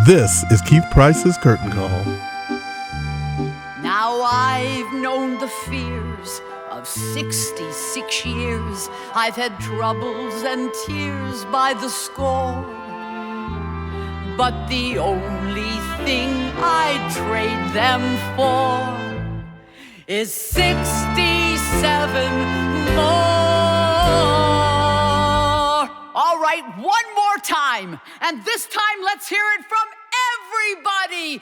This is Keith Price's Curtain Call. Now I've known the fears of 66 years. I've had troubles and tears by the score. But the only thing I'd trade them for is 67 more. All right, one more time. And this time, let's hear it from everybody.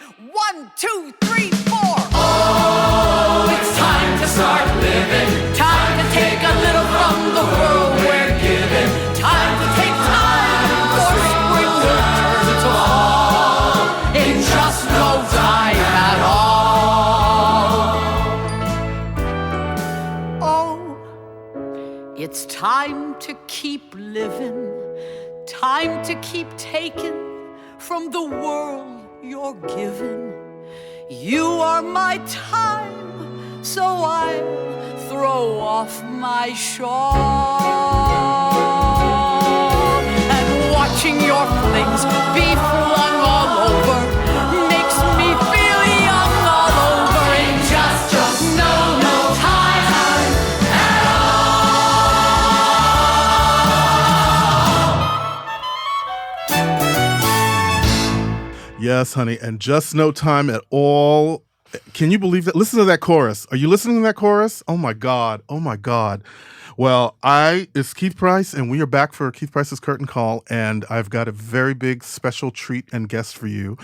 1, 2, 3, 4. Oh, it's time to start living. Time to take a little from the world we're given. Time to take time for spring to turn to fall. In just no time at all. Oh, it's time to keep living. Time to keep taking from the world you're given. You are my time, so I'll throw off my shawl. And watching your flings be flung all over makes me feel young all over. In just no time at all. Yes, honey, and just no time at all. Can you believe that? Listen to that chorus. Are you listening to that chorus? Oh my God. Oh my God. Well, it's Keith Price, and we are back for Keith Price's Curtain Call, and I've got a very big special treat and guest for you.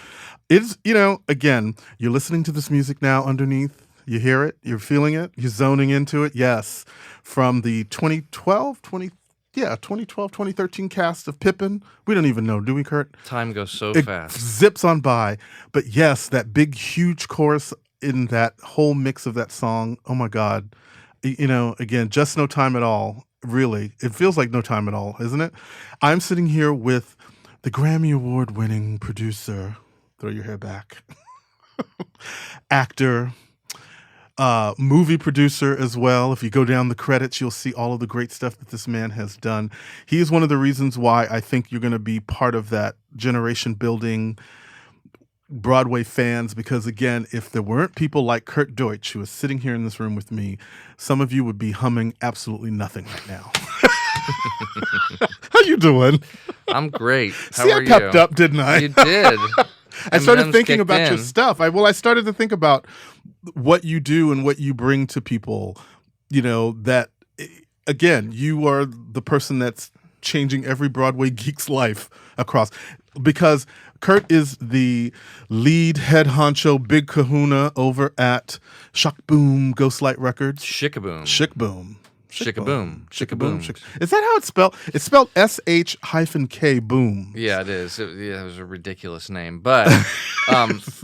It's, again, you're listening to this music now underneath. You hear it. You're feeling it. You're zoning into it. Yes. From the 2013 cast of Pippin. We don't even know, do we, Kurt? Time goes so it fast. Zips on by. But yes, that big, huge chorus in that whole mix of that song. Oh my God. Again, just no time at all. Really. It feels like no time at all, isn't it? I'm sitting here with the Grammy Award Winning Producer. Throw your hair back. Actor. Movie producer as well. If you go down the credits, you'll see all of the great stuff that this man has done. He is one of the reasons why I think you're going to be part of that generation building Broadway fans, because again, if there weren't people like Kurt Deutsch, who is sitting here in this room with me, some of you would be humming absolutely nothing right now. How you doing? I'm great. How See, are I pepped you? up, didn't I? You did. I started M&Ms thinking kicked about your in. stuff. I started to think about what you do and what you bring to people. That, again, you are the person that's changing every Broadway geek's life across. Because Kurt is the lead head honcho, big kahuna over at Shock Boom Ghostlight Records. Shikaboom. Shikboom. Shikaboom. Shikaboom. Is that how it's spelled? It's spelled S-H-K boom. Yeah, it is. It was a ridiculous name, but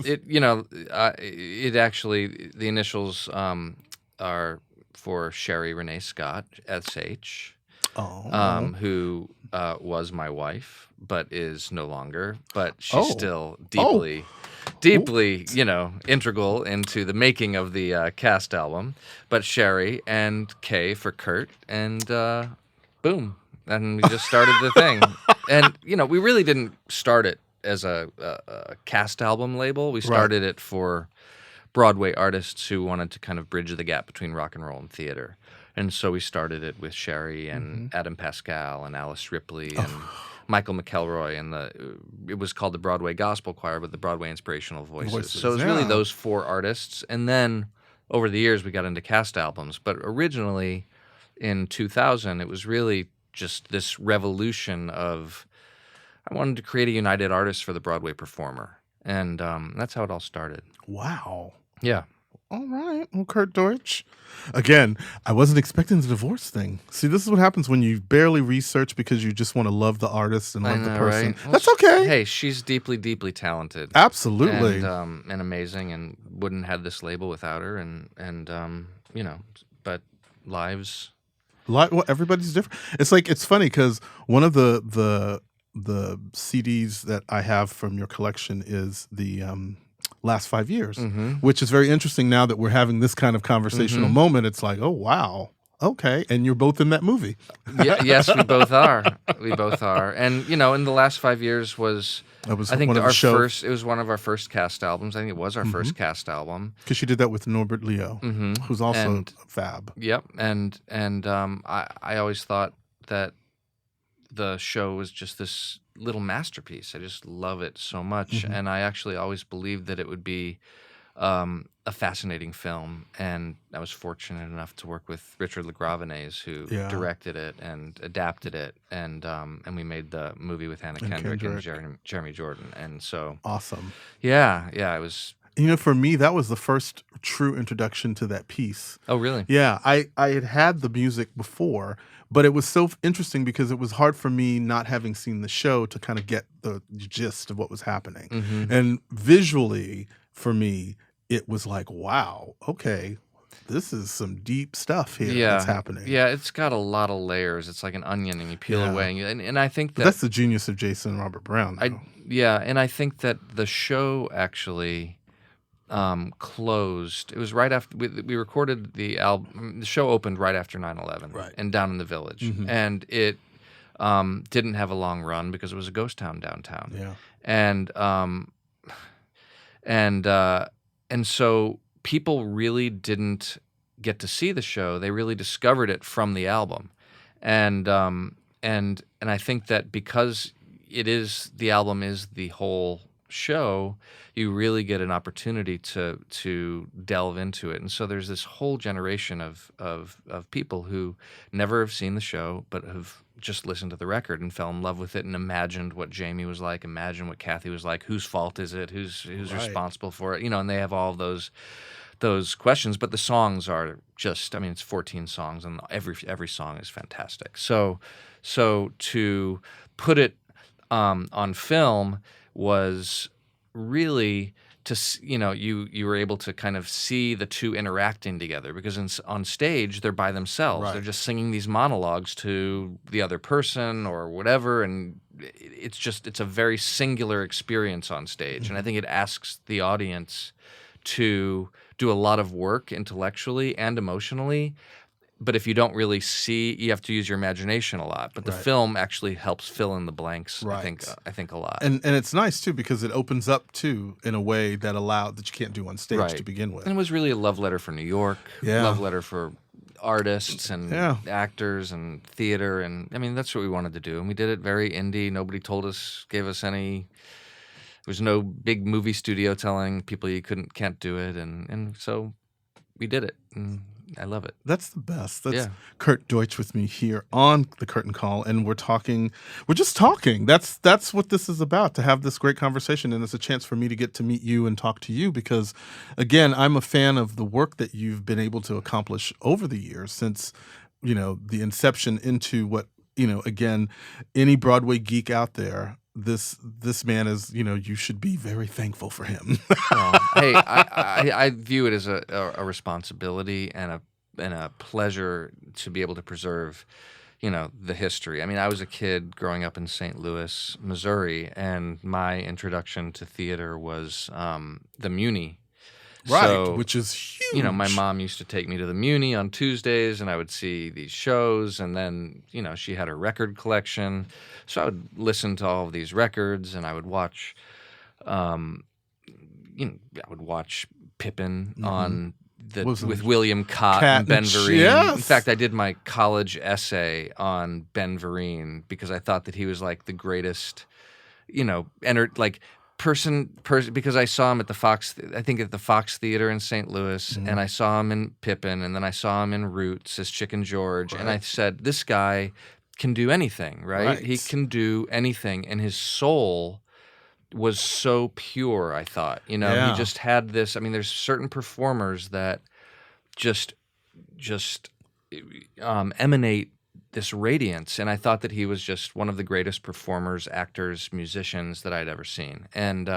it actually, the initials are for Sherry Renee Scott, S.H., who was my wife, but is no longer. But she's still deeply, integral into the making of the cast album. But Sherry and Kay for Kurt, and boom. And we just started the thing. And, we really didn't start it as a cast album label. We started it for Broadway artists who wanted to kind of bridge the gap between rock and roll and theater. And so we started it with Sherry and Adam Pascal and Alice Ripley and Michael McElroy, and it was called the Broadway Gospel Choir, but the Broadway Inspirational Voices. So it was really those four artists. And then over the years, we got into cast albums. But originally in 2000, it was really just this revolution of, I wanted to create a united artist for the Broadway performer. And that's how it all started. Wow. Yeah. All right. Well, Kurt Deutsch. Again, I wasn't expecting the divorce thing. See, this is what happens when you barely research because you just want to love the artist and love the person. Right? Well, that's okay. Hey, she's deeply, deeply talented. Absolutely. And amazing, and wouldn't have this label without her. But lives. Well, everybody's different. It's funny because one of the CDs that I have from your collection is the last 5 years, which is very interesting now that we're having this kind of conversational moment. It's like, oh, wow. Okay, and you're both in that movie. Yes, we both are. We both are. And in the last 5 years That was I think one of the our show- first. It was one of our first cast albums. I think it was our first cast album. Because she did that with Norbert Leo, who's also fab. Yep. And I always thought that the show was just this little masterpiece. I just love it so much, and I actually always believed that it would be a fascinating film. And I was fortunate enough to work with Richard LaGravenese, who directed it and adapted it, and we made the movie with Anna Kendrick and Jeremy Jordan. And so Awesome. yeah, it was. For me, that was the first true introduction to that piece. Oh, really? Yeah, I had the music before, but it was so interesting because it was hard for me, not having seen the show, to kind of get the gist of what was happening. And visually, for me, it was like, wow, okay, this is some deep stuff here that's happening. Yeah, it's got a lot of layers. It's like an onion, and you peel away. And I think But that's the genius of Jason and Robert Brown. And I think that the show actually closed. It was right after we recorded the album. The show opened right after 9/11, right, and Down in the Village, and it didn't have a long run because it was a ghost town downtown. Yeah, and so people really didn't get to see the show. They really discovered it from the album, and I think that because the album is the whole show, you really get an opportunity to delve into it. And so there's this whole generation of people who never have seen the show but have just listened to the record and fell in love with it and imagined what Jamie was like, imagined what Kathy was like, whose fault is it, who's responsible for it, and they have all of those questions. But the songs are just, it's 14 songs, and every song is fantastic. So to put it on film was really you were able to kind of see the two interacting together, because on stage they're by themselves. Right. They're just singing these monologues to the other person or whatever, and it's a very singular experience on stage. And I think it asks the audience to do a lot of work intellectually and emotionally. But if you don't really see, you have to use your imagination a lot. But the film actually helps fill in the blanks. Right. I think a lot. And it's nice too, because it opens up too in a way that you can't do on stage to begin with. And it was really a love letter for New York. Love letter for artists and actors and theater, and that's what we wanted to do. And we did it very indie. Nobody gave us any. There was no big movie studio telling people you can't do it, and so we did it. And I love it. That's the best. That's Kurt Deutsch with me here on The Curtain Call, and we're just talking. That's what this is about, to have this great conversation, and it's a chance for me to get to meet you and talk to you, because, again, I'm a fan of the work that you've been able to accomplish over the years since, the inception into what, again, any Broadway geek out there, this man is, you should be very thankful for him. Hey, I view it as a responsibility and a pleasure to be able to preserve, the history. I was a kid growing up in St. Louis, Missouri, and my introduction to theater was the Muni. Right, so, which is huge. My mom used to take me to the Muni on Tuesdays, and I would see these shows, and then, she had her record collection. So I would listen to all of these records, and I would watch, Pippin on with William Cott and Ben Vereen. Yes. In fact, I did my college essay on Ben Vereen because I thought that he was like the greatest, person because I saw him at the Fox Theater in St. Louis, and I saw him in Pippin, and then I saw him in Roots as Chicken George, and I said, this guy can do anything, right? He can do anything, and his soul was so pure, I thought. He just had this. There's certain performers that just emanate this radiance, and I thought that he was just one of the greatest performers, actors, musicians that I'd ever seen. And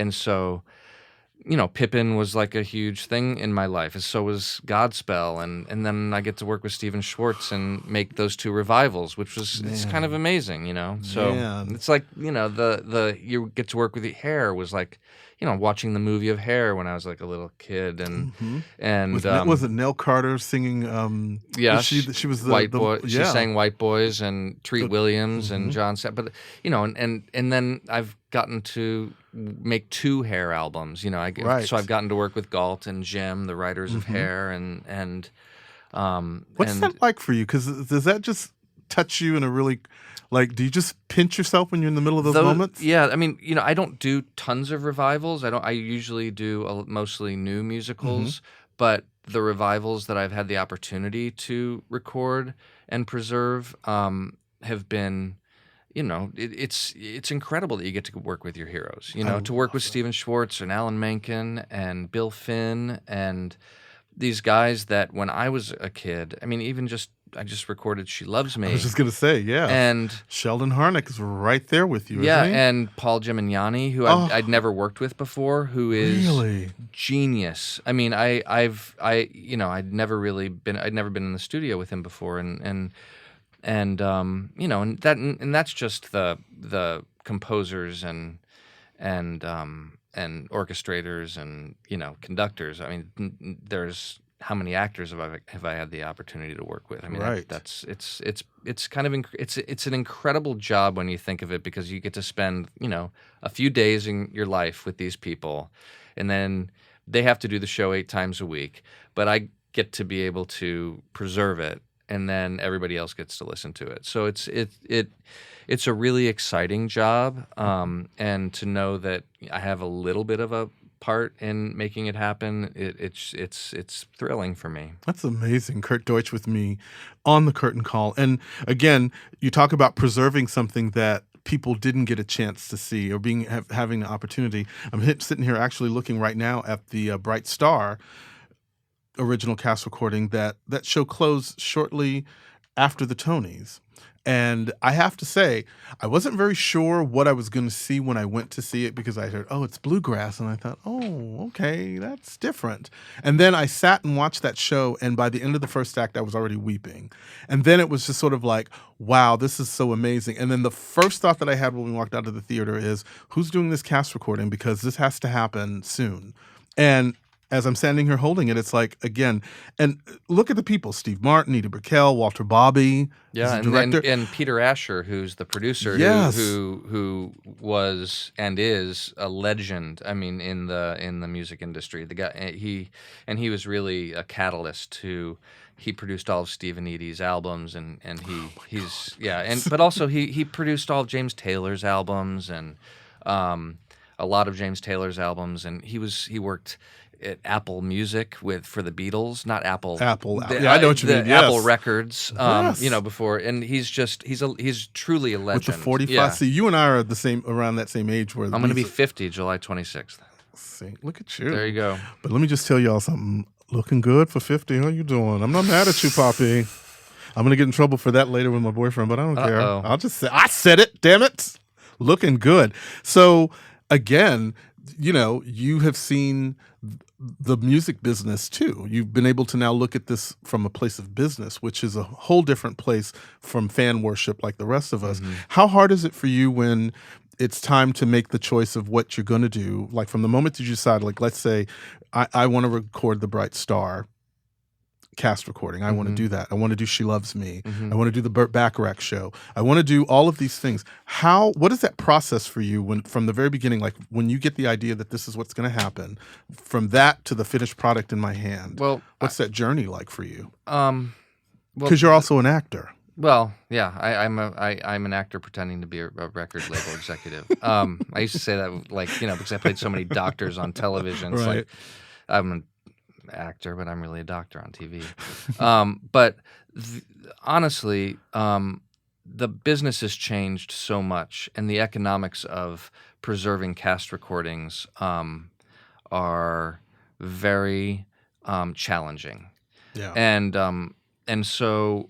so Pippin was like a huge thing in my life, and so was Godspell, and then I get to work with Stephen Schwartz and make those two revivals, which was it's kind of amazing, So Man. it's like the you get to work with Hair was like watching the movie of Hair when I was like a little kid, and Was it Nell Carter singing? yeah, she was the White the, Boy. She yeah. sang White Boys and Treat Williams and John but and then I've gotten to make 2 Hair albums. Right. So I've gotten to work with Galt and Jim, the writers of Hair, and What's that like for you? Because does that just touch you in a really do you just pinch yourself when you're in the middle of those moments? Yeah, I mean, I don't do tons of revivals. I usually do mostly new musicals, but the revivals that I've had the opportunity to record and preserve have been, it's incredible that you get to work with your heroes. To work with Stephen Schwartz and Alan Menken and Bill Finn and these guys that when I was a kid, I mean, I just recorded "She Loves Me." I was just gonna say, yeah. And Sheldon Harnick is right there with you, yeah, isn't he? and Paul Gimignani, who I'd never worked with before, who is Really? genius. I mean, I'd never been in the studio with him before, and that's just the composers and orchestrators and conductors. I mean, there's how many actors have I had the opportunity to work with? I mean, Right. it's kind of it's an incredible job when you think of it, because you get to spend a few days in your life with these people, and then they have to do the show 8 times a week, but I get to be able to preserve it, and then everybody else gets to listen to it. So it's a really exciting job, and to know that I have a little bit of a part in making it happen, it's thrilling for me. That's amazing. Kurt Deutsch with me on the Curtain Call. And again, you talk about preserving something that people didn't get a chance to see or having the opportunity. I'm sitting here actually looking right now at the Bright Star original cast recording. That show closed shortly after the Tonys. And I have to say, I wasn't very sure what I was going to see when I went to see it, because I heard, oh, it's bluegrass. And I thought, oh, okay, that's different. And then I sat and watched that show. And by the end of the first act, I was already weeping. And then it was just sort of like, wow, this is so amazing. And then the first thought that I had when we walked out of the theater is, who's doing this cast recording? Because this has to happen soon. And as I'm standing here holding it, it's like, again, and look at the people: Steve Martin, Nita Brickell, Walter Bobby, yeah, the director. And Peter Asher, who's the producer, Yes. who was and is a legend. I mean, in the music industry, the guy he was really a catalyst to. He produced all of Stephen Eady's albums, and but also he produced all of James Taylor's albums and a lot of James Taylor's albums, and he worked at Apple Music for the Beatles, not Apple. Apple. Yeah, I know what you mean. Yes. Apple Records. Yes. Before, and he's truly a legend. With the 45. Yeah. See, you and I are around that same age. Where I'm going to be 50 July 26th. See, look at you. There you go. But let me just tell y'all something. Looking good for 50. How you doing? I'm not mad at you, Poppy. I'm going to get in trouble for that later with my boyfriend, but I don't care. I'll just say, I said it, damn it. Looking good. So, again, you have seen the music business too. You've been able to now look at this from a place of business, which is a whole different place from fan worship like the rest of us. Mm-hmm. How hard is it for you when it's time to make the choice of what you're going to do? Like from the moment you decide, like let's say I want to record the Bright Star cast recording. I want to do that. I want to do She Loves Me. I want to do the Burt Bacharach show. I want to do all of these things. What is that process for you from the very beginning, like when you get the idea that this is what's going to happen, from that to the finished product in my hand? Well, what's that journey like for you? Because you're also an actor. Well, yeah, I'm an actor pretending to be a record label executive. I used to say that because I played so many doctors on television. It's right. like I'm an actor, but I'm really a doctor on TV. But honestly, the business has changed so much, and the economics of preserving cast recordings are very challenging. Yeah. And so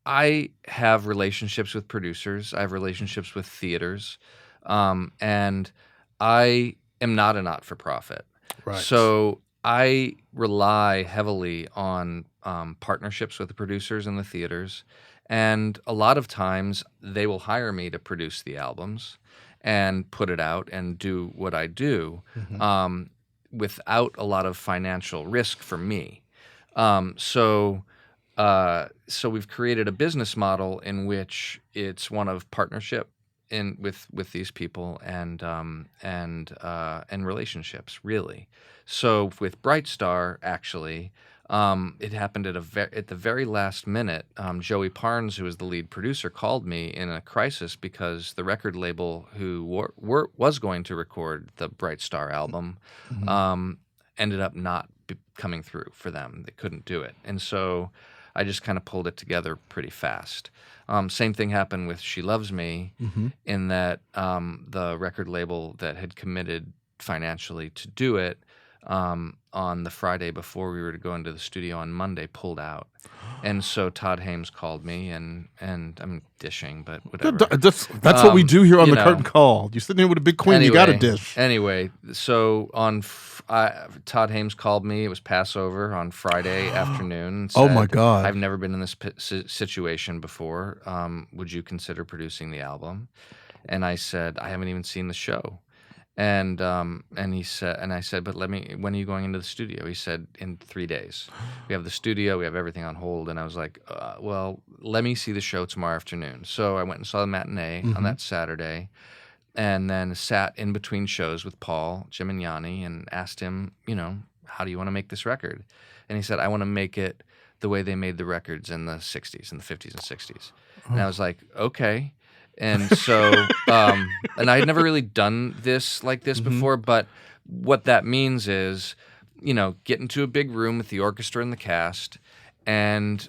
I have relationships with producers. I have relationships with theaters, and I am not a not-for-profit. Right. So I rely heavily on partnerships with the producers and the theaters. And a lot of times they will hire me to produce the albums and put it out and do what I do without a lot of financial risk for me. So we've created a business model in which it's one of partnership with these people and relationships, really. So with Bright Star, actually, it happened at the very last minute. Joey Parnes, who was the lead producer, called me in a crisis because the record label who was going to record the Bright Star album ended up not coming through for them. They couldn't do it, and so I just kind of pulled it together pretty fast. Same thing happened with She Loves Me, in that the record label that had committed financially to do it on the Friday before we were to go into the studio on Monday pulled out. And so Todd Hames called me, and I'm dishing, but whatever. That's what we do here on you the know. Curtain Call. You're sitting here with a big queen, you got to dish. Anyway, so Todd Hames called me. It was Passover on Friday afternoon. And Oh, said, my God. I've never been in this situation before. Would you consider producing the album? And I said, I haven't even seen the show. And he said, and I said, but when are you going into the studio? He said, in 3 days. We have the studio, we have everything on hold. And I was like, well, let me see the show tomorrow afternoon. So I went and saw the matinee on that Saturday, and then sat in between shows with Paul Gimignani and asked him, how do you want to make this record? And he said, I want to make it the way they made the records in the 60s, in the 50s and 60s. And I was like, okay. And so, and I had never really done this like this before, but what that means is, get into a big room with the orchestra and the cast, and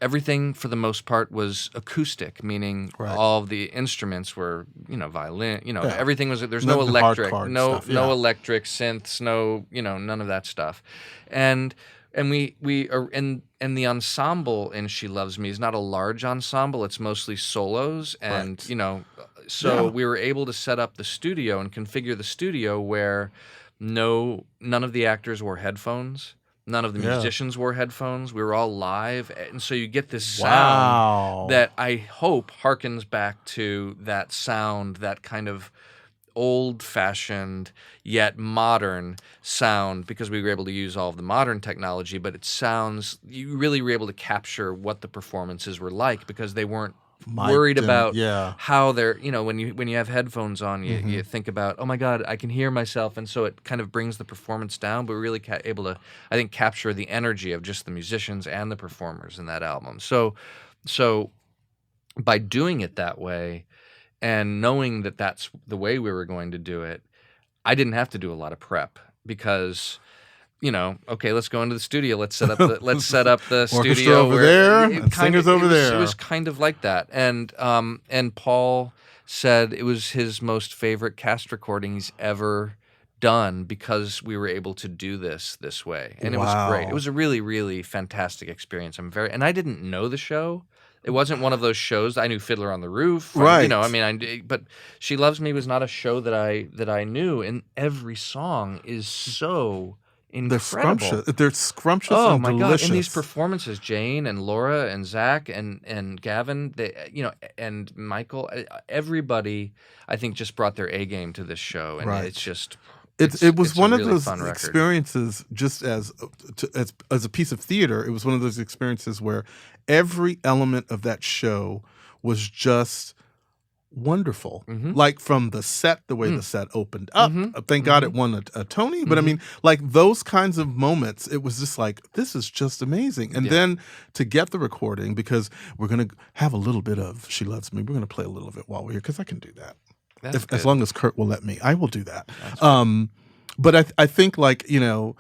everything for the most part was acoustic, meaning all of the instruments were, violin, everything was, there's no electric, no electric synths, none of that stuff. And we are and the ensemble in She Loves Me is not a large ensemble. It's mostly solos, and so we were able to set up the studio and configure the studio where none of the actors wore headphones, none of the musicians wore headphones. We were all live, and so you get this sound that I hope harkens back to that sound, that kind of old-fashioned yet modern sound, because we were able to use all of the modern technology, but it sounds, you really were able to capture what the performances were like, because they weren't worried about how they're, when you have headphones on, you think about, oh my God, I can hear myself, and so it kind of brings the performance down, but we're really able to, I think, capture the energy of just the musicians and the performers in that album. So by doing it that way, and knowing that that's the way we were going to do it, I didn't have to do a lot of prep, because, okay, let's go into the studio. Let's set up the studio over there, singers over there. It was kind of like that, and Paul said it was his most favorite cast recording he's ever done, because we were able to do this way, and it was great. It was a really, really fantastic experience. And I didn't know the show. It wasn't one of those shows. I knew Fiddler on the Roof, right? But She Loves Me was not a show that I knew. And every song is so incredible. They're scrumptious. Oh and my delicious. God! And these performances, Jane and Laura and Zach and Gavin, and Michael, everybody, I think, just brought their A game to this show, and it's just. It was one of really those experiences, just as a piece of theater, it was one of those experiences where every element of that show was just wonderful. Like from the set, the way the set opened up. Thank God it won a Tony. But I mean, like those kinds of moments, it was just like, this is just amazing. And then to get the recording, because we're going to have a little bit of She Loves Me. We're going to play a little of it while we're here, because I can do that. As long as Kurt will let me, I will do that. But I think like Jane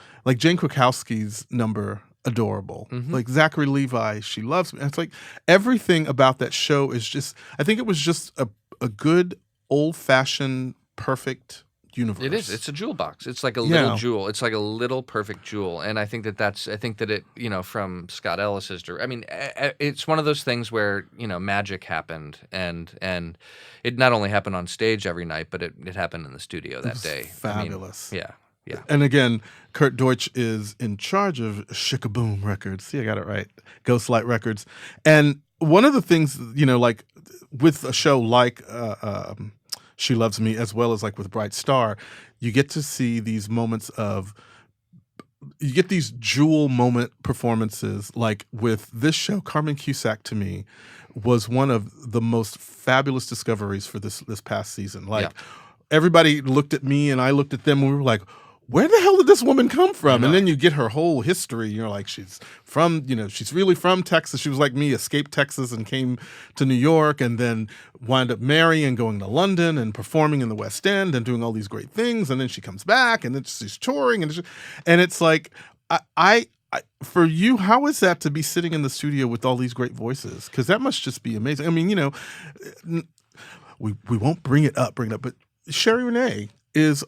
Krakowski's number, Adorable. Like Zachary Levi, She Loves Me. It's like everything about that show is just, I think it was just a good old-fashioned perfect universe. It is. It's a jewel box. It's like a little jewel. It's like a little perfect jewel. And I think that it, from Scott Ellis's, it's one of those things where, magic happened, and it not only happened on stage every night, but it happened in the studio that day. Fabulous. Yeah. And again, Kurt Deutsch is in charge of Shikaboom Records. See, I got it right. Ghostlight Records. And one of the things, like with a show like She Loves Me, as well as like with Bright Star, you get to see these moments you get these jewel moment performances. Like with this show, Carmen Cusack to me was one of the most fabulous discoveries for this past season. Like everybody looked at me and I looked at them and we were like, where the hell did this woman come from? And then you get her whole history. You're like, she's from, she's really from Texas. She was like me, escaped Texas and came to New York and then wound up marrying and going to London and performing in the West End and doing all these great things. And then she comes back and then she's touring. And it's like, I for you, how is that to be sitting in the studio with all these great voices? Because that must just be amazing. I mean, we won't bring it up, but Sherry Renee is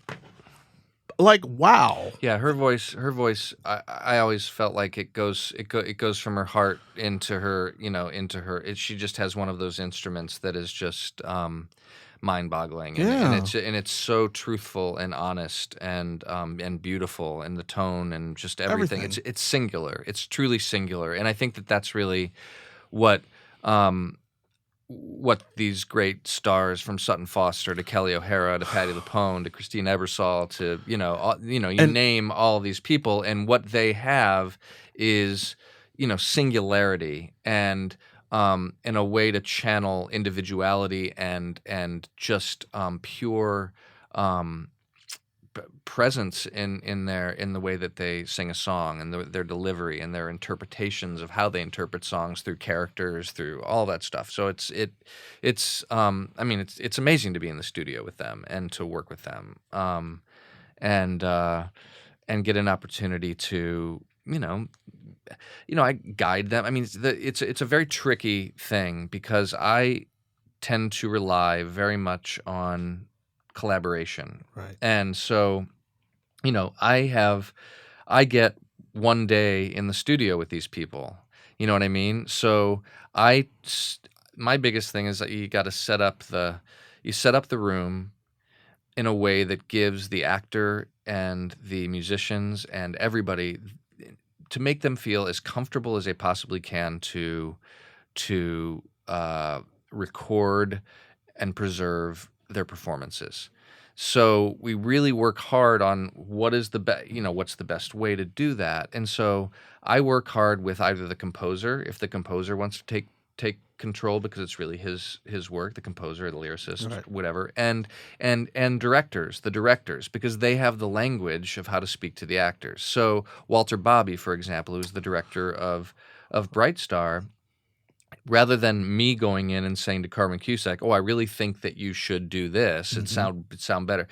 like, wow. Yeah, her voice. I always felt like it goes from her heart into her. She just has one of those instruments that is just mind-boggling. And it's so truthful and honest and beautiful, and the tone and just everything. It's singular. It's truly singular. And I think that that's really what these great stars, from Sutton Foster to Kelly O'Hara to Patti LuPone to Christine Ebersol to name all these people, and what they have is singularity and a way to channel individuality and just pure presence in the way that they sing a song, and their delivery and their interpretations of how they interpret songs through characters, through all that stuff. So it's amazing to be in the studio with them and to work with them, and get an opportunity to I guide them. I mean, it's a very tricky thing because I tend to rely very much on collaboration. Right. And so, I get one day in the studio with these people. You know what I mean? So my biggest thing is that you got to set up the room in a way that gives the actor and the musicians and everybody, to make them feel as comfortable as they possibly can to record and preserve their performances. So we really work hard on what's the best way to do that. And so I work hard with either the composer, if the composer wants to take control because it's really his work, the composer, the lyricist, right, whatever, and directors, the directors, because they have the language of how to speak to the actors. So Walter Bobby, for example, who's the director of Bright Star, rather than me going in and saying to Carmen Cusack, "Oh, I really think that you should do this. It'd sound better."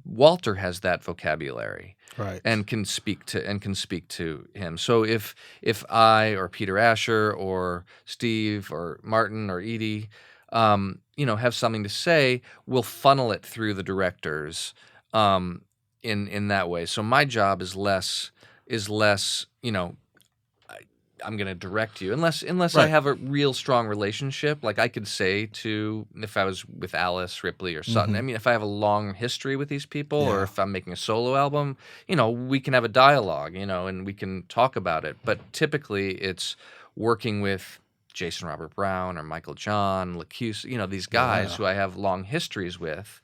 Walter has that vocabulary, right, and can speak to him. So if I or Peter Asher or Steve or Martin or Edie, have something to say, we'll funnel it through the directors in that way. So my job is less. I'm going to direct you unless right, I have a real strong relationship. Like I could say if I was with Alice Ripley or Sutton, I mean, if I have a long history with these people, or if I'm making a solo album, we can have a dialogue, and we can talk about it. But typically it's working with Jason Robert Brown or Michael John, LaCuse, these guys who I have long histories with,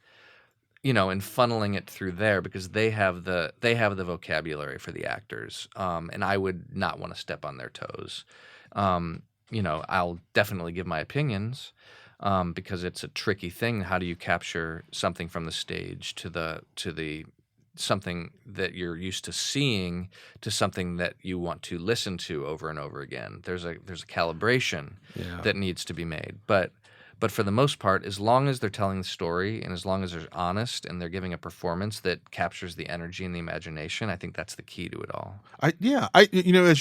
and funneling it through there because they have the vocabulary for the actors, and I would not want to step on their toes. I'll definitely give my opinions because it's a tricky thing. How do you capture something from the stage to the something that you're used to seeing to something that you want to listen to over and over again? There's a calibration that needs to be made, but for the most part, as long as they're telling the story and as long as they're honest and they're giving a performance that captures the energy and the imagination, I think that's the key to it all. As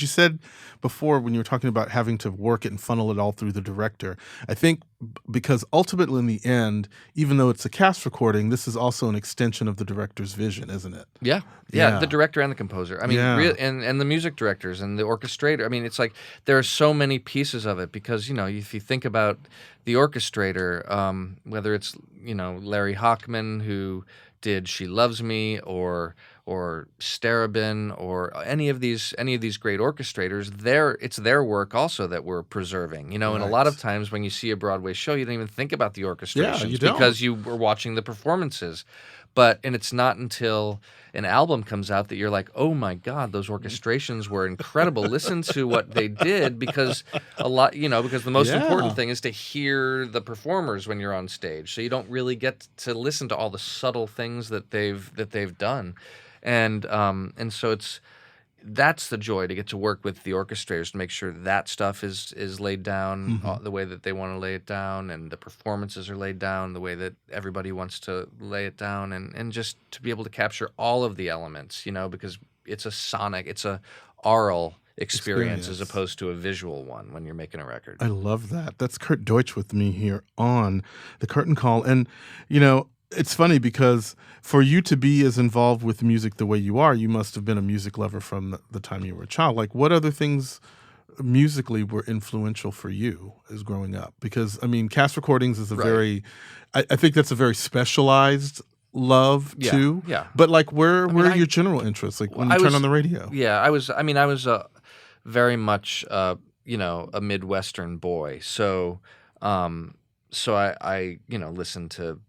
you said before when you were talking about having to work it and funnel it all through the director, I think because ultimately in the end, even though it's a cast recording, this is also an extension of the director's vision, isn't it? Yeah, the director and the composer. I mean, and the music directors and the orchestrator. I mean, it's like there are so many pieces of it because, if you think about the orchestrator, whether it's, Larry Hochman, who did She Loves Me, or or Starobin or any of these great orchestrators, it's their work also that we're preserving. And a lot of Right. times when you see a Broadway show, you don't even think about the Yeah, orchestrations you don't. because you were watching the performances. And it's not until an album comes out that you're like, oh my God, those orchestrations were incredible. Listen to what they did, because because the most important Yeah. thing is to hear the performers when you're on stage. So you don't really get to listen to all the subtle things that they've done. And so that's the joy, to get to work with the orchestrators to make sure that stuff is laid down the way that they want to lay it down, and the performances are laid down the way that everybody wants to lay it down, and just to be able to capture all of the elements, because it's a aural experience as opposed to a visual one when you're making a record. I love that. That's Kurt Deutsch with me here on The Curtain Call. And, it's funny because for you to be as involved with music the way you are, you must have been a music lover from the time you were a child. Like, what other things musically were influential for you as growing up? Because, cast recordings is I think that's a very specialized love too. Yeah. But like, where are your general interests? Like when you turn on the radio? Yeah, I was very much, a Midwestern boy. So I listened to,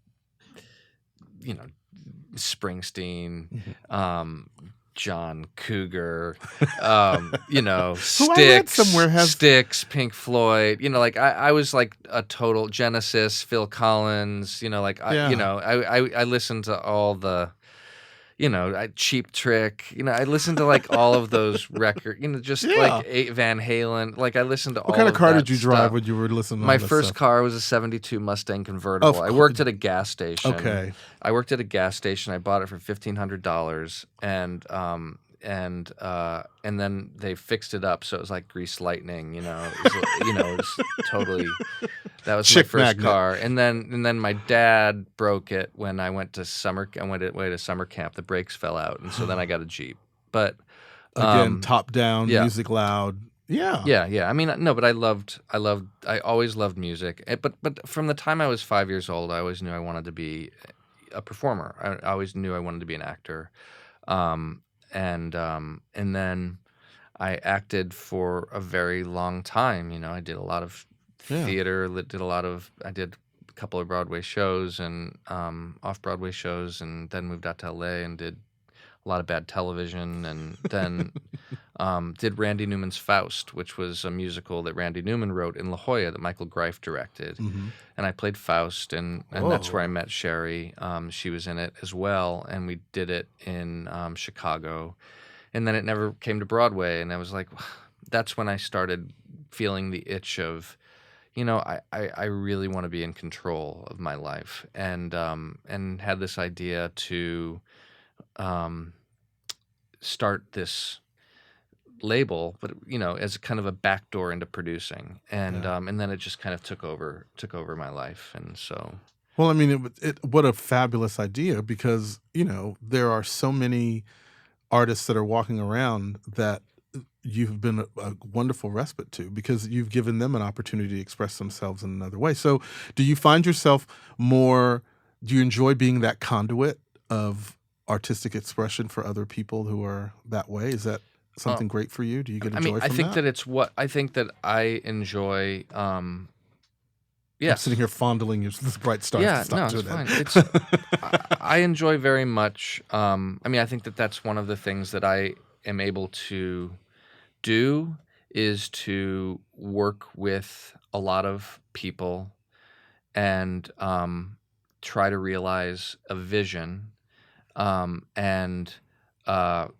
Springsteen, John Cougar, Styx, Pink Floyd. I was like a total Genesis, Phil Collins. I listened to all the. Cheap Trick. I listened to like all of those records. Like Van Halen. Like I listened to all. What kind of car did you drive stuff. when you were listening to My all this first stuff? car was a '72 Mustang convertible. I worked at a gas station. Okay. I worked at a gas station. I bought it for $1,500, and then they fixed it up so it was like Grease Lightning. It was totally. That was Chick my first magnet. car, and then my dad broke it when I went to summer. I went away to summer camp. The brakes fell out, and so then I got a Jeep. But Again, top down, yeah. music loud. Yeah. Yeah. No, but I always loved music. But from the time I was 5 years old, I always knew I wanted to be a performer. I always knew I wanted to be an actor. And then I acted for a very long time. I did a lot of theater. I did a couple of Broadway shows and off-Broadway shows, and then moved out to LA and did a lot of bad television, and then did Randy Newman's Faust, which was a musical that Randy Newman wrote in La Jolla that Michael Greif directed. And I played Faust, and that's where I met Sherry. She was in it as well, and we did it in Chicago. And then it never came to Broadway, and I was like, that's when I started feeling the itch of, I really want to be in control of my life, and had this idea to start this label, but as kind of a backdoor into producing, and then it just kind of took over my life, and so. Well, what a fabulous idea, because there are so many artists that are walking around that you've been a wonderful respite to, because you've given them an opportunity to express themselves in another way. So do you find yourself do you enjoy being that conduit of artistic expression for other people who are that way? Is that something great for you? Do you get joy from that? I think that I enjoy. I'm sitting here fondling this bright star. Yeah, no, it's fine. I enjoy very much. I think that that's one of the things that I am able to do, is to work with a lot of people and try to realize a vision. And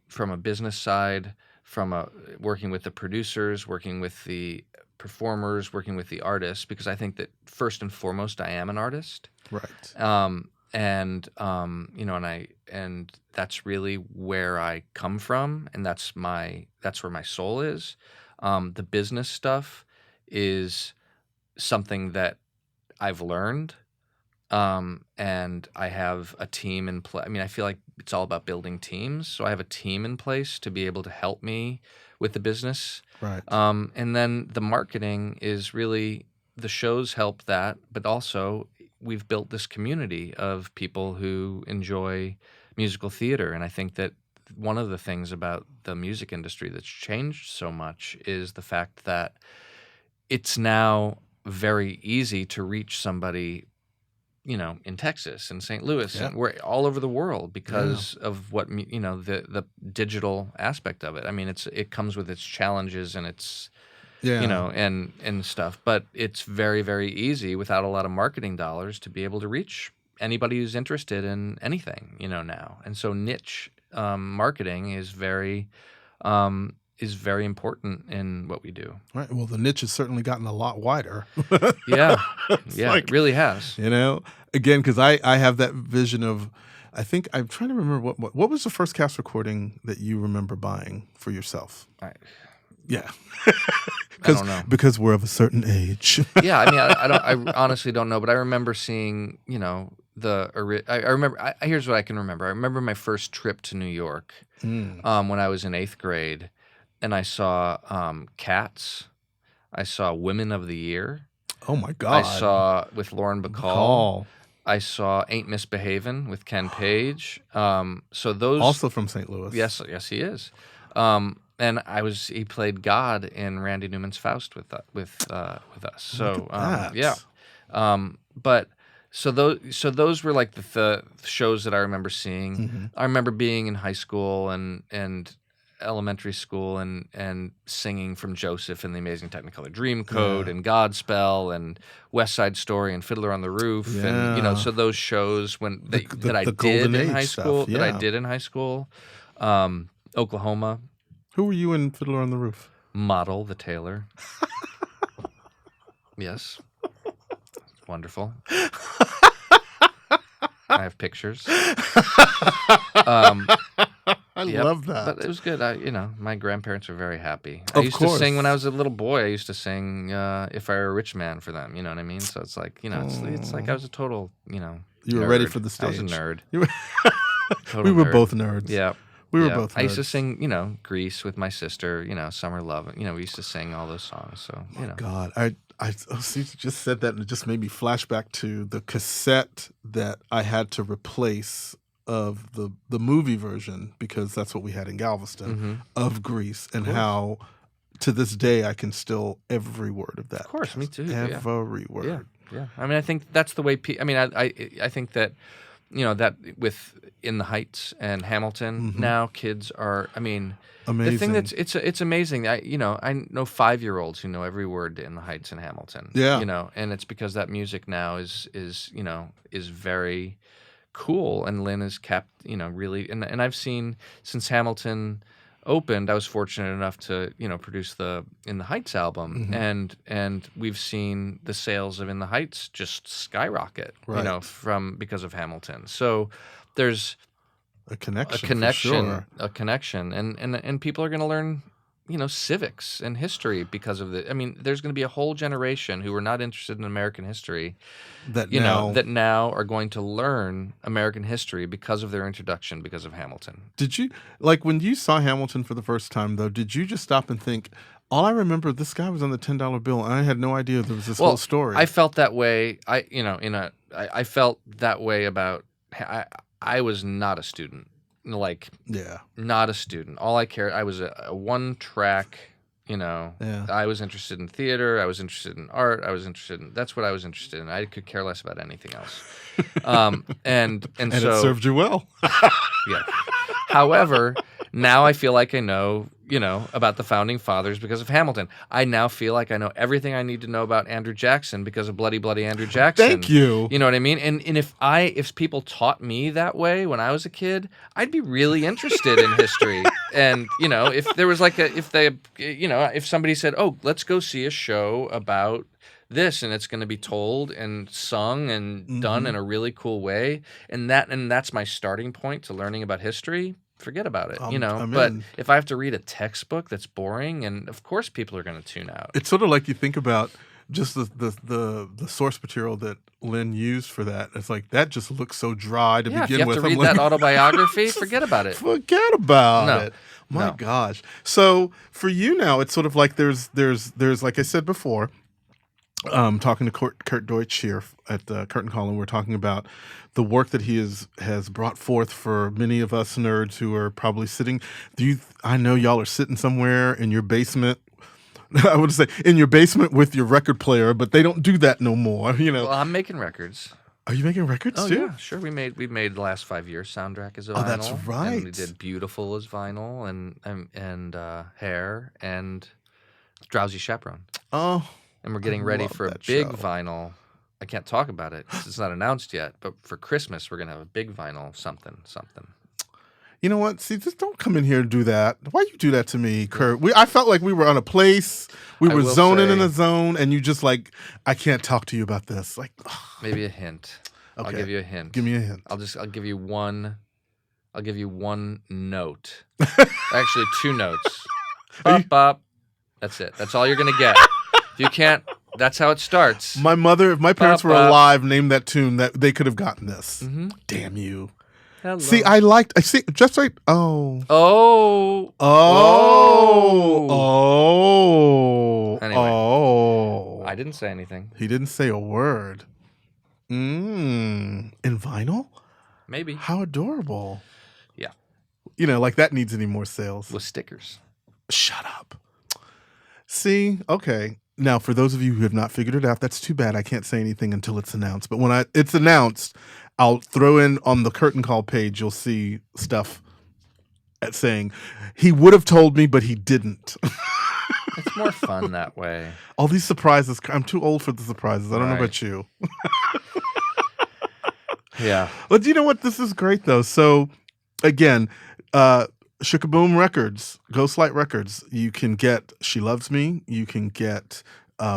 from a business side, working with the producers, working with the performers, working with the artists, because I think that first and foremost I am an artist. Right. And that's really where I come from, and that's where my soul is. The business stuff is something that I've learned. And I have a team in place. I feel like it's all about building teams. So I have a team in place to be able to help me with the business. Right. And then the marketing is really, the shows help that, but also we've built this community of people who enjoy musical theater. And I think that one of the things about the music industry that's changed so much is the fact that it's now very easy to reach somebody, in Texas and St. Louis and we're all over the world because of what, the digital aspect of it. I mean, it comes with its challenges and its, and stuff, but it's very, very easy without a lot of marketing dollars to be able to reach anybody who's interested in anything, now. And so niche marketing is very important in what we do. Right. Well, the niche has certainly gotten a lot wider. Yeah. Like, it really has. Again, because I have that vision of, I think I'm trying to remember what was the first cast recording that you remember buying for yourself? Yeah. I don't know. Because we're of a certain age. Yeah, I mean, I honestly don't know, but I remember seeing, I remember. Here's what I can remember. I remember my first trip to New York when I was in 8th grade, and I saw Cats. I saw Women of the Year. Oh my God! I saw with Lauren Bacall. I saw Ain't Misbehavin' with Ken Page. So those also from St. Louis. Yes, he is. And he played God in Randy Newman's Faust with us. So but those were like the shows that I remember seeing. Mm-hmm. I remember being in high school and elementary school and singing from Joseph and the Amazing Technicolor Dreamcoat and Godspell and West Side Story and Fiddler on the Roof and so those shows that I did in high school, Oklahoma. Who were you in Fiddler on the Roof? Model the tailor. Yes. Wonderful. I have pictures. I love that. But it was good. My grandparents were very happy. Of I used course. to sing when I was a little boy. I used to sing "If I Were a Rich Man" for them. You know what I mean? So it's like, it's like I was a total, You were nerd. ready for the stage. I was a nerd. We were both nerds. Yeah. We were both nerds. I used to sing, Grease with my sister, Summer Love. We used to sing all those songs. So, God, I see, you just said that and it just made me flash back to the cassette that I had to replace of the movie version, because that's what we had in Galveston, of Grease, and how to this day I can still every word of that. Of course, me too. Every word. Yeah. I mean, I think that's the way I think that that with In the Heights and Hamilton, now kids are, amazing. The thing it's amazing. I know 5-year-olds who know every word to In the Heights and Hamilton. Yeah. And it's because that music now is very cool, and Lynn has kept, really, and I've seen since Hamilton opened, I was fortunate enough to, produce the In the Heights album, and we've seen the sales of In the Heights just skyrocket, because of Hamilton. So there's a connection, and people are going to learn, civics and history because of there's going to be a whole generation who are not interested in American history that now are going to learn American history because of their introduction, because of Hamilton. Did you, like, when you saw Hamilton for the first time, though, did you just stop and think, all I remember, this guy was on the $10 bill, and I had no idea there was this whole story? I felt that way. I felt that way about. I was not a student. Not a student. All I cared, I was a one track, I was interested in theater, I was interested in art, that's what I was interested in. I could care less about anything else. And so it served you well. Yeah. However, now I feel like I know, about the founding fathers because of Hamilton. I now feel like I know everything I need to know about Andrew Jackson because of Bloody Bloody Andrew Jackson. Thank you. You know what I mean? And if people taught me that way when I was a kid, I'd be really interested in history. And, if there was if somebody said, "Oh, let's go see a show about this, and it's going to be told and sung and done in a really cool way," and that's my starting point to learning about history, forget about it, But if I have to read a textbook that's boring, and of course people are going to tune out. It's sort of like you think about just the source material that Lynn used for that. It's like, that just looks so dry to begin with. If you have to read that autobiography, forget about it. Forget about it. My gosh. So for you now, it's sort of like there's like I said before, talking to Kurt Deutsch here at the Curtain Call, and we're talking about the work that he has brought forth for many of us nerds who are probably sitting. I know y'all are sitting somewhere in your basement. I would say in your basement with your record player, but they don't do that no more. Well, I'm making records. Are you making records too? Yeah, sure. We made the last 5 years soundtrack as a vinyl. Oh, that's right. And we did Beautiful as vinyl, and Hair, and Drowsy Chaperone. Oh, and we're getting ready for a big show. vinyl. I can't talk about it 'cause it's not announced yet, but for Christmas we're gonna have a big vinyl something. You know what? See, just don't come in here and do that. Why you do that to me, Kurt? I felt like we were on a place. We were zoning in a zone, and you just like, I can't talk to you about this. Like, maybe a hint. Okay. I'll give you a hint. Give me a hint. I'll give you one. I'll give you one note. Actually, 2 notes. Bop bop. That's it. That's all you're gonna get. If you can't, that's how it starts. My mother, if my parents were alive, named that tune, that they could have gotten this. Mm-hmm. Damn you. Hello. See, I see, just like, oh. Anyway, I didn't say anything. He didn't say a word. In vinyl? Maybe. How adorable. Yeah. You know, like that needs any more sales. With stickers. Shut up. See, okay. Now, for those of you who have not figured it out, that's too bad. I can't say anything until it's announced. But when it's announced, I'll throw in on the Curtain Call page, you'll see stuff saying, he would have told me, but he didn't. It's more fun that way. All these surprises. I'm too old for the surprises. I don't know about you. Yeah. But you know what? This is great, though. So, again, Shookaboom Records, Ghostlight Records. You can get She Loves Me. You can get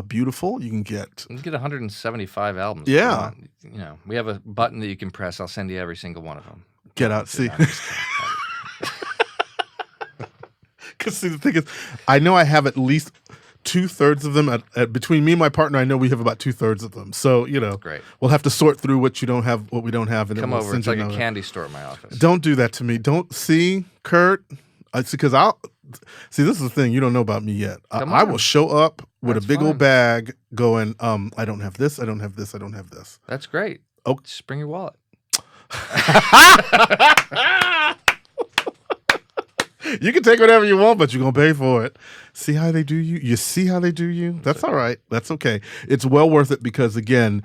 Beautiful. You can get 175 albums. Yeah. You know, we have a button that you can press. I'll send you every single one of them. Get out. See. Because see, the thing is, I know I have at least 2/3 of them at between me and my partner. I know we have about 2/3 of them. So great. We'll have to sort through what we don't have, and come then over. It's like a candy store at my office. Don't do that to me. Don't see, Kurt. Because I'll see. This is the thing you don't know about me yet. I will show up with a big old bag, going, I don't have this. I don't have this. I don't have this. That's great. Oh, just bring your wallet. You can take whatever you want, but you're going to pay for it. See how they do you? You see how they do you? That's all right. That's okay. It's well worth it because, again,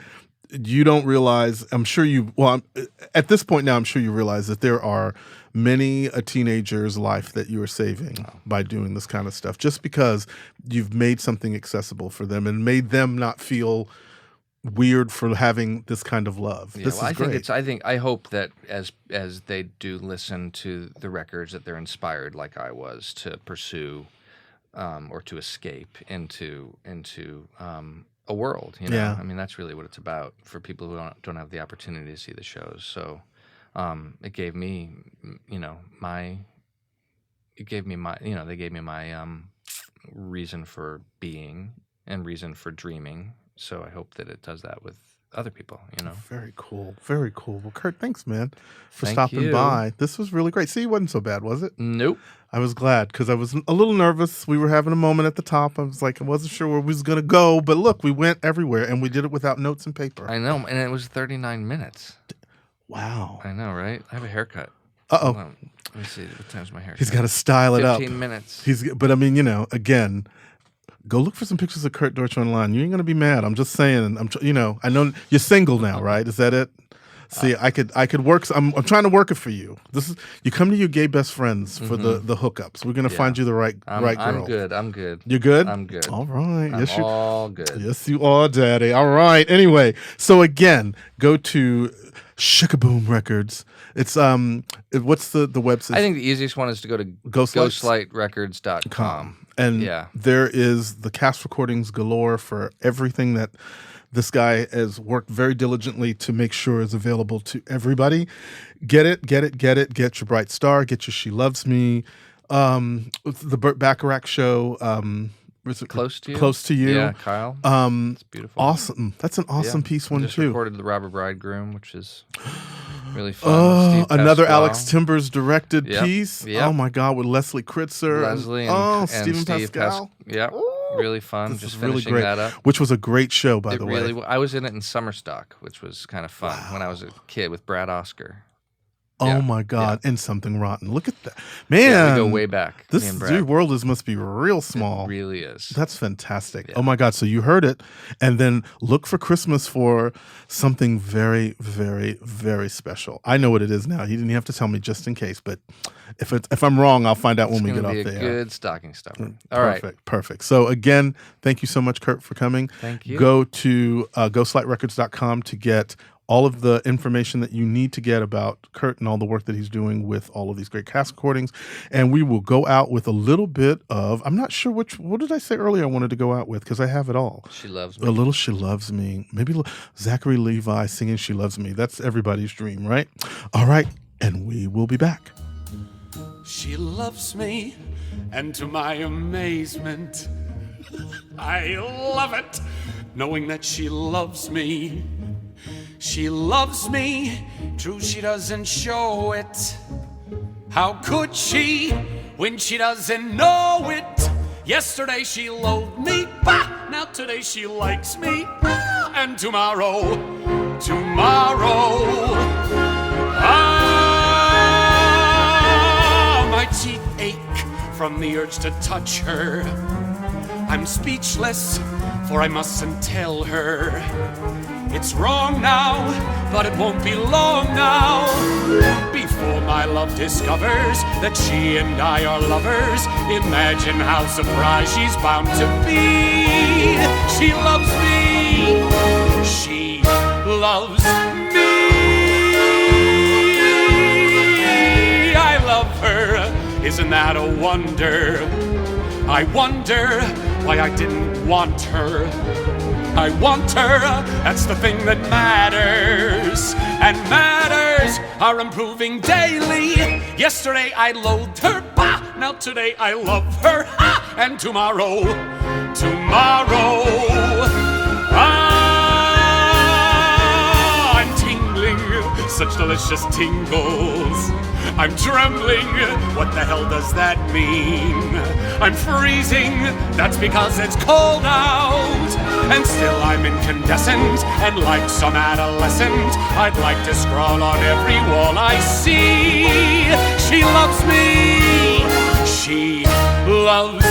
you don't realize, at this point now, I'm sure you realize that there are many a teenager's life that you are saving by doing this kind of stuff just because you've made something accessible for them and made them not feel weird for having this kind of love. Yeah, this is great. I hope that as they do listen to the records that they're inspired, like I was, to pursue or to escape into a world. Yeah. I mean, that's really what it's about for people who don't have the opportunity to see the shows. So it gave me, they gave me my reason for being and reason for dreaming. So I hope that it does that with other people, Very cool. Very cool. Well, Kurt, thanks, man, for Thank stopping you. by. This was really great. See, it wasn't so bad, was it? Nope. I was glad because I was a little nervous. We were having a moment at the top. I was like, I wasn't sure where we was going to go. But look, we went everywhere, and we did it without notes and paper. I know, and it was 39 minutes. Wow. I know, right? I have a haircut. Uh-oh. Let me see. What time's my haircut? He's got to style it up. 15 minutes. But I mean, again, go look for some pictures of Kurt Deutsch online. You ain't gonna be mad. I'm just saying. I know you're single now, right? Is that it? See, I could work. I'm trying to work it for you. You come to your gay best friends for the hookups. We're gonna find you the right girl. I'm good. You're good. I'm good. All right. I'm all good. Yes, you are, Daddy. All right. Anyway, so again, go to Shookaboom Records. It's what's the website? I think the easiest one is to go to ghostlightrecords.com. And there is the cast recordings galore for everything that this guy has worked very diligently to make sure is available to everybody. Get it. Get your Bright Star. Get your She Loves Me. The Burt Bacharach show. Was it Close to You? Close to You. Yeah, Kyle. It's beautiful. Awesome. That's an awesome piece one, just too. recorded The Robber Bridegroom, which is really fun. Oh, Steve another Pasquale. Alex Timbers directed Yep, piece. yep. Oh, my God, with Leslie Kritzer. Leslie and Stephen Steve Pascal. Yep. Really fun. This Just is really finishing great. that up. Which was a great show, by the way. I was in it in summer stock, which was kind of fun when I was a kid with Brad Oscar. Oh Yeah, my God! And Something Rotten. Look at that, man. Yeah, we go way back. This me and Brad. your world must be real small. It really is. That's fantastic. Yeah. Oh my God! So you heard it, and then look for Christmas for something very, very, very special. I know what it is now. You didn't have to tell me just in case, but if I'm wrong, I'll find out when we get off the the air. Good stocking stuffer. All right. Perfect. So again, thank you so much, Kurt, for coming. Thank you. Go to ghostlightrecords.com to get all of the information that you need to get about Kurt and all the work that he's doing with all of these great cast recordings. And we will go out with a little bit of, I'm not sure what did I say earlier I wanted to go out with, because I have it all. She Loves Me. A little She Loves Me. Maybe Zachary Levi singing She Loves Me. That's everybody's dream, right? All right. And we will be back. She loves me, and to my amazement, I love it, knowing that she loves me. She loves me, true she doesn't show it. How could she, when she doesn't know it? Yesterday she loathed me, bah! Now today she likes me, ah! And tomorrow, my teeth ache from the urge to touch her. I'm speechless, for I mustn't tell her. It's wrong now, but it won't be long now before my love discovers that she and I are lovers. Imagine how surprised she's bound to be. She loves me. She loves me. I love her. Isn't that a wonder? I wonder why I didn't want her. I want her, that's the thing that matters. And matters are improving daily. Yesterday I loathed her, bah! Now today I love her, ha! And tomorrow, I'm tingling, such delicious tingles. I'm trembling, what the hell does that mean? I'm freezing, that's because it's cold out. And still I'm incandescent, and like some adolescent, I'd like to scrawl on every wall I see. She loves me, she loves